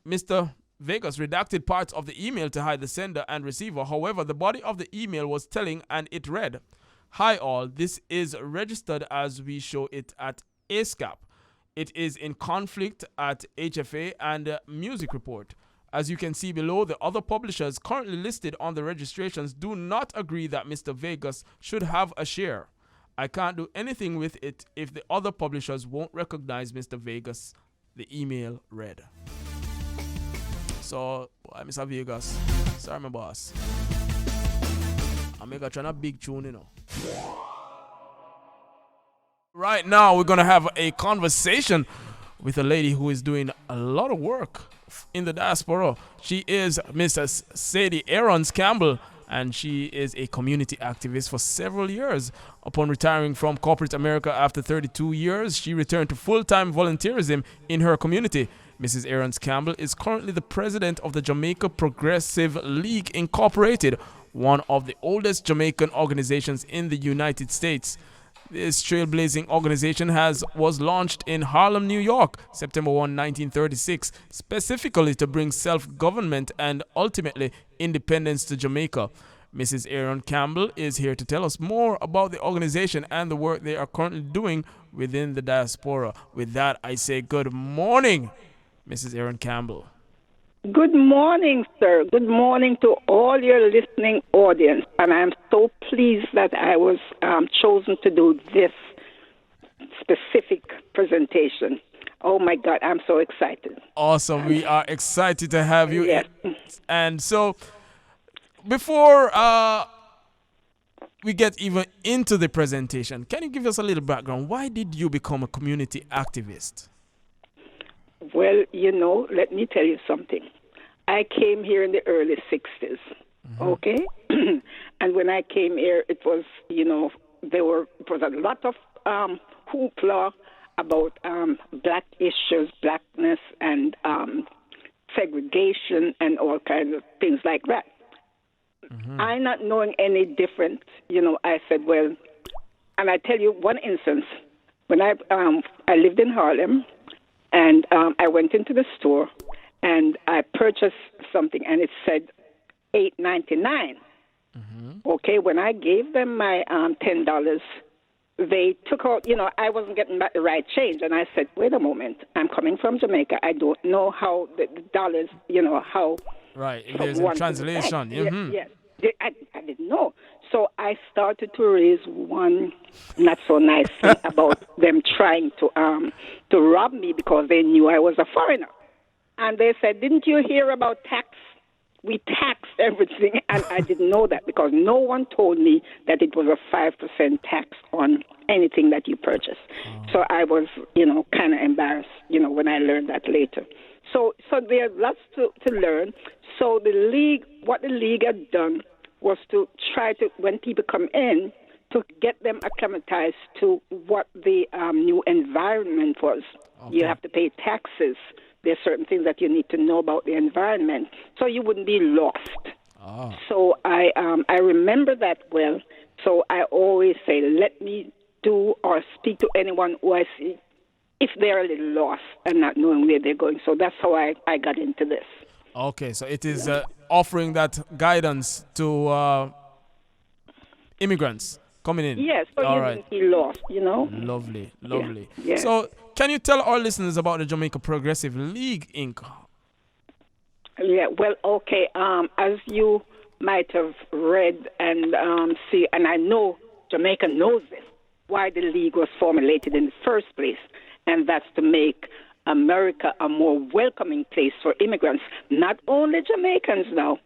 A: Mr. Vegas redacted parts of the email to hide the sender and receiver. However, the body of the email was telling, and it read, "Hi all, this is registered as we show it at ASCAP. It is in conflict at HFA and Music Report. As you can see below, the other publishers currently listed on the registrations do not agree that Mr. Vegas should have a share. I can't do anything with it if the other publishers won't recognize Mr. Vegas," the email read. So, Mr. Vegas, sorry my boss. I'm trying a big tune, you know. Right now, we're going to have a conversation with a lady who is doing a lot of work in the diaspora. She is Mrs. Sadie Aaron Campbell, and she is a community activist for several years. Upon retiring from corporate America after 32 years, she returned to full-time volunteerism in her community. Mrs. Aaron Campbell is currently the president of the Jamaica Progressive League Inc, one of the oldest Jamaican organizations in the United States. This trailblazing organization was launched in Harlem, New York, September 1, 1936, specifically to bring self-government and ultimately independence to Jamaica. Mrs. Aaron Campbell is here to tell us more about the organization and the work they are currently doing within the diaspora. With that, I say good morning, Mrs. Aaron Campbell.
E: Good morning, sir. Good morning to all your listening audience. And I'm so pleased that I was chosen to do this specific presentation. Oh, my God, I'm so excited.
A: Awesome. We are excited to have you.
E: Yes.
A: And so before we get even into the presentation, can you give us a little background? Why did you become a community activist?
E: Well, let me tell you something. I came here in the early 60s, okay? And when I came here, it was, it was a lot of hoopla about black issues, blackness, and segregation, and all kinds of things like that. I not knowing any different, I said, well, and I tell you one instance. When I lived in Harlem, and I went into the store, and I purchased something, and it said $8.99. Okay, when I gave them my $10, they took out, I wasn't getting back the right change. And I said, wait a moment, I'm coming from Jamaica. I don't know how the dollars, how.
A: Right, there's a translation. Mm-hmm.
E: Yes. I didn't know. So I started to raise one not so nice thing about them trying to rob me because they knew I was a foreigner. And they said, didn't you hear about tax? We taxed everything, and I didn't know that because no one told me that it was a 5% tax on anything that you purchase. So I was, kind of embarrassed, when I learned that later. So there's lots to learn. So what the league had done was to try to, when people come in, to get them acclimatized to what the new environment was. Okay. You have to pay taxes. There's certain things that you need to know about the environment, so you wouldn't be lost. Oh. So I remember that well. So I always say, let me do or speak to anyone who I see if they're a little lost and not knowing where they're going. So that's how I got into this.
A: Okay, so it is offering that guidance to immigrants coming in.
E: Yes, so you wouldn't be lost,
A: Lovely.
E: Yeah.
A: So can you tell our listeners about the Jamaica Progressive League Inc?
E: Yeah, well, okay. As you might have read and see, and I know Jamaica knows this, why the league was formulated in the first place, and that's to make America a more welcoming place for immigrants, not only Jamaicans now,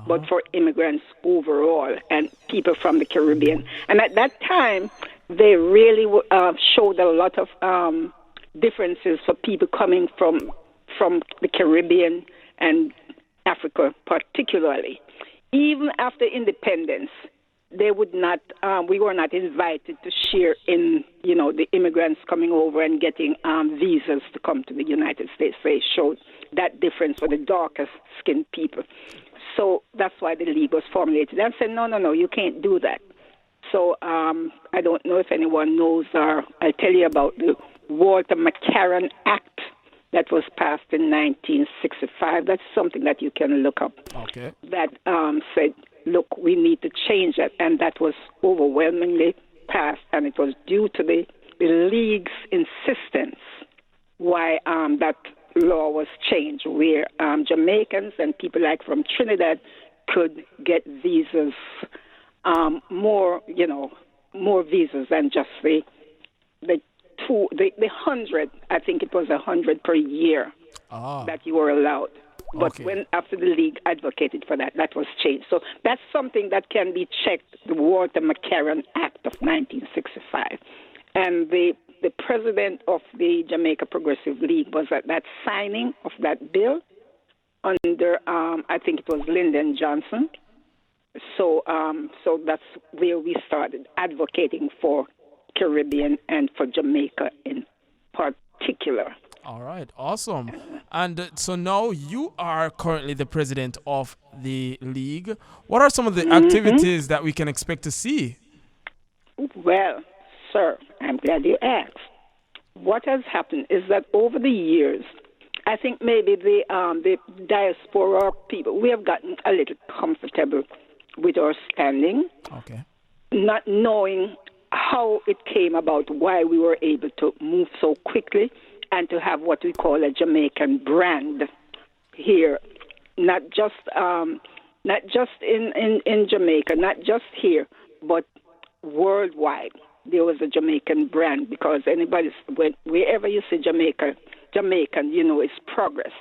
E: but for immigrants overall and people from the Caribbean. And at that time, they really showed a lot of differences for people coming from the Caribbean and Africa particularly. Even after independence, they would not. We were not invited to share in, the immigrants coming over and getting visas to come to the United States. They showed that difference for the darkest skinned people. So that's why the league was formulated. And said, no, you can't do that. So I don't know if anyone knows, or I'll tell you about the Walter McCarran Act that was passed in 1965. That's something that you can look up.
A: Okay.
E: That said, look, we need to change that. And that was overwhelmingly passed, and it was due to the league's insistence why that law was changed, where Jamaicans and people like from Trinidad could get visas, more visas than just the 100. I think it was 100 per year that you were allowed. But when after the league advocated for that was changed. So that's something that can be checked. The Walter McCarran Act of 1965, and the president of the Jamaica Progressive League was at that signing of that bill under, I think it was Lyndon Johnson. So that's where we started advocating for Caribbean and for Jamaica in particular.
A: All right, awesome. And so now you are currently the president of the league. What are some of the activities that we can expect to see?
E: Well, sir, I'm glad you asked. What has happened is that over the years, I think maybe the diaspora people, we have gotten a little comfortable with our standing, not knowing how it came about, why we were able to move so quickly and to have what we call a Jamaican brand here, not just in Jamaica, not just here, but worldwide. There was a Jamaican brand because wherever you see Jamaican, it's progress.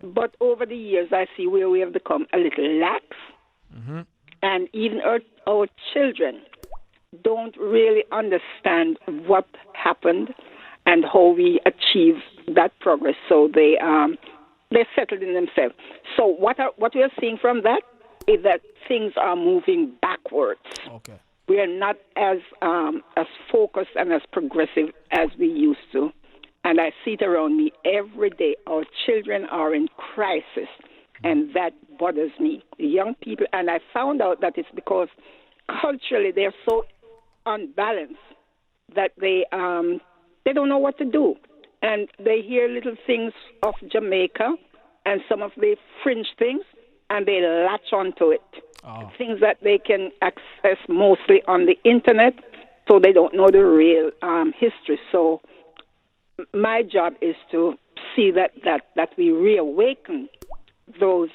E: But over the years, I see where we have become a little lax, and even our children don't really understand what happened and how we achieved that progress. So they settled in themselves. So what we are seeing from that is that things are moving backwards.
A: Okay.
E: We are not as focused and as progressive as we used to. And I see it around me every day. Our children are in crisis, and that bothers me. The young people, and I found out that it's because culturally they're so unbalanced that they don't know what to do. And they hear little things of Jamaica and some of the fringe things, and they latch onto it. Things that they can access mostly on the internet so they don't know the real history. So my job is to see that we reawaken those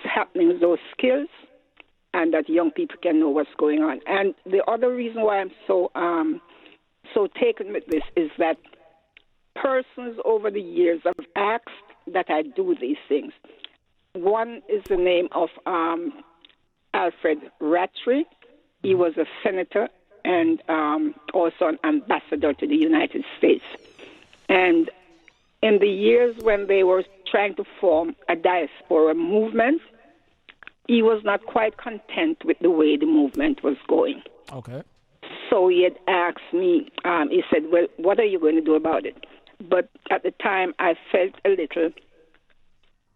E: happenings, those skills, and that young people can know what's going on. And the other reason why I'm so taken with this is that persons over the years have asked that I do these things. One is the name of Alfred Rattray. He was a senator and also an ambassador to the United States. And in the years when they were trying to form a diaspora movement, he was not quite content with the way the movement was going.
A: Okay.
E: So he had asked me, he said, well, what are you going to do about it? But at the time, I felt a little,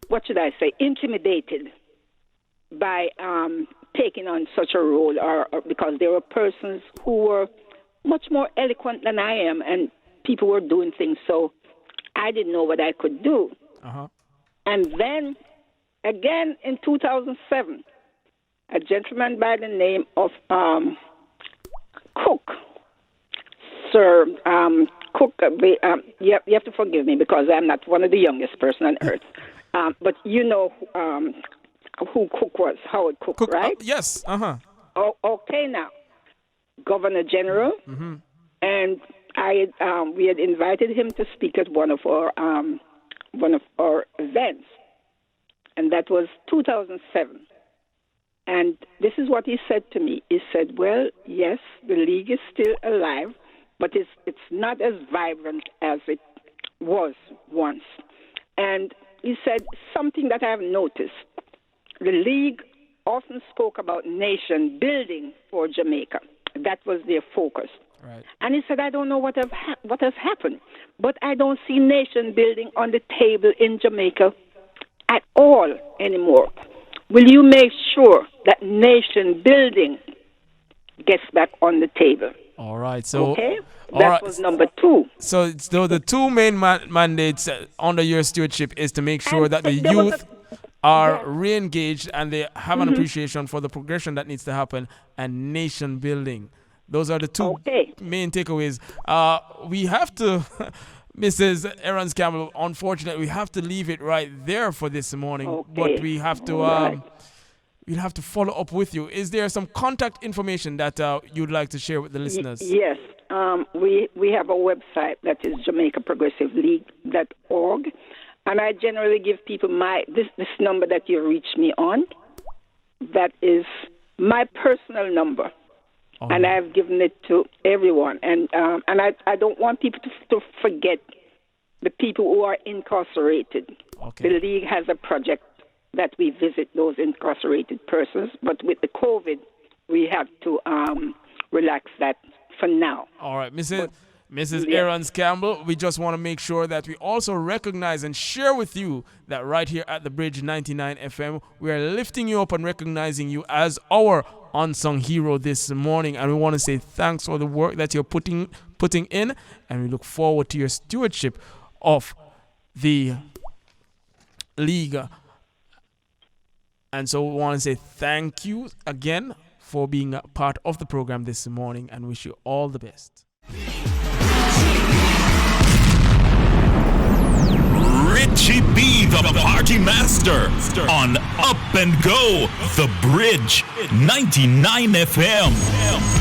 E: what should I say, intimidated by taking on such a role, or because there were persons who were much more eloquent than I am, and people were doing things, so I didn't know what I could do.
A: Uh-huh.
E: And then, again, in 2007, a gentleman by the name of Cook, Sir Cook, you have to forgive me because I'm not one of the youngest person on earth. But you know who Cook was, Howard Cook, right?
A: Yes. Uh-huh.
E: Oh, okay, now. Governor General.
A: Mm-hmm.
E: And we had invited him to speak at one of our events. And that was 2007. And this is what he said to me. He said, well, yes, the league is still alive, but it's not as vibrant as it was once. And he said something that I have noticed. The league often spoke about nation building for Jamaica. That was their focus.
A: Right.
E: And he said, I don't know what has happened, but I don't see nation building on the table in Jamaica at all anymore. Will you make sure that nation building gets back on the table?
A: All right. So
E: okay, that was number 2.
A: So the two main mandates under your stewardship is to make sure that the youth are re-engaged and they have an appreciation for the progression that needs to happen and nation building. Those are the two main takeaways. We have to, Mrs. Aaron Campbell, unfortunately, we have to leave it right there for this morning. But we have to we'll have to follow up with you. Is there some contact information that you'd like to share with the listeners?
E: Yes. We have a website that is Jamaica Progressive League.org. And I generally give people this number that you reach me on. That is my personal number. Oh. And I've given it to everyone. And I don't want people to forget the people who are incarcerated.
A: Okay.
E: The League has a project that we visit those incarcerated persons. But with the COVID, we have to relax that for now.
A: All right, Mrs. Aaron Campbell, we just want to make sure that we also recognize and share with you that right here at the Bridge 99 FM, we are lifting you up and recognizing you as our unsung hero this morning. And we want to say thanks for the work that you're putting in. And we look forward to your stewardship of the league. And so we want to say thank you again for being a part of the program this morning and wish you all the best.
F: Richie B, the party master, on Up and Go, the Bridge 99 FM.